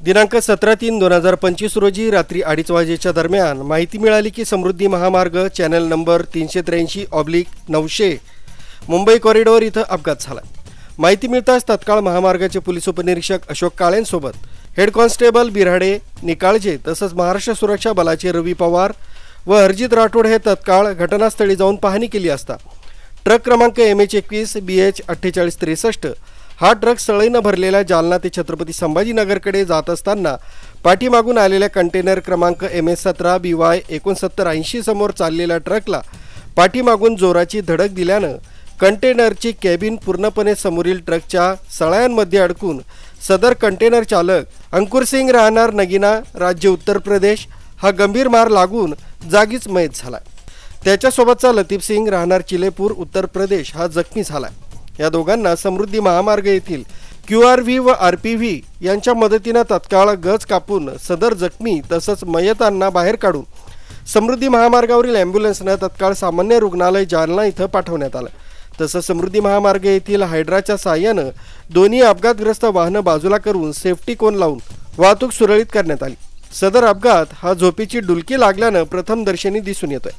दिनांक 17/3/2025 रोजी रात्री 2:30 वाजेच्या दरम्यान माहिती मिळाली की समृद्धी महामार्ग चॅनल नंबर 383/900 मुंबई कॉरिडॉर इथं अपघात झाला। माहिती मिळताच तत्काळ महामार्गाचे पोलीस उपनिरीक्षक अशोक काळेंसोबत हेड कॉन्स्टेबल बिराडे निकाळजे तसंच महाराष्ट्र सुरक्षा बलाचे रवी पवार व हरजित राठोड हे तत्काळ घटनास्थळी जाऊन पाहणी केली असता ट्रक क्रमांक MH21 BH 4863 हा ट्रक सळईनं भरलेल्या जालना ते छत्रपती संभाजीनगरकडे जात असताना पाठीमागून आलेल्या कंटेनर क्रमांक MS17 BY 6980 समोर चाललेल्या ट्रकला पाठीमागून जोराची धडक दिल्यानं कंटेनरची कॅबिन पूर्णपणे समोरील ट्रकच्या सळयांमध्ये अडकून सदर कंटेनर चालक अंकुर सिंग राहणार नगीना राज्य उत्तर प्रदेश हा गंभीर मार लागून जागीच मयत झाला। त्याच्यासोबतचा लतीफ सिंग राहणार चिलेपूर उत्तर प्रदेश हा जखमी झाला। या दोघांना समृद्धी महामार्ग येथील QRV व RPV यांच्या मदतीने तत्काळ गज कापून सदर जखमी तसंच मयतांना बाहेर काढून समृद्धी महामार्गावरील ॲम्ब्युलन्सने तत्काळ सामान्य रुग्णालय जालना इथं पाठवण्यात आलं। तसंच समृद्धी महामार्ग येथील हायड्राच्या साहाय्याने दोन्ही अपघातग्रस्त वाहनं बाजूला करून सेफ्टी कोन लावून वाहतूक सुरळीत करण्यात आली। सदर अपघात हा झोपेची डुलकी लागल्याने प्रथम दर्शनी दिसून येतोय।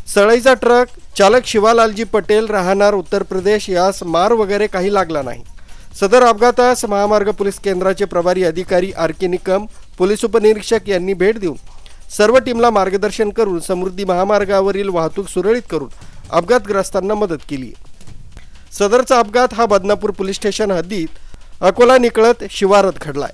सळईचा ट्रक चालक शिवालालजी पटेल राहणार उत्तर प्रदेश यास मार वगैरे काही लागला नाही। सदर अपघातास महामार्ग पोलीस केंद्राचे प्रभारी अधिकारी RK निकम पोलीस उपनिरीक्षक यांनी भेट देऊन सर्व टीमला मार्गदर्शन करून समृद्धी महामार्गावरील वाहतूक सुरळीत करून अपघातग्रस्तांना मदत केली। सदरचा अपघात हा बदनापूर पोलीस स्टेशन हद्दीत अकोला निकळत शिवारात घडलाय।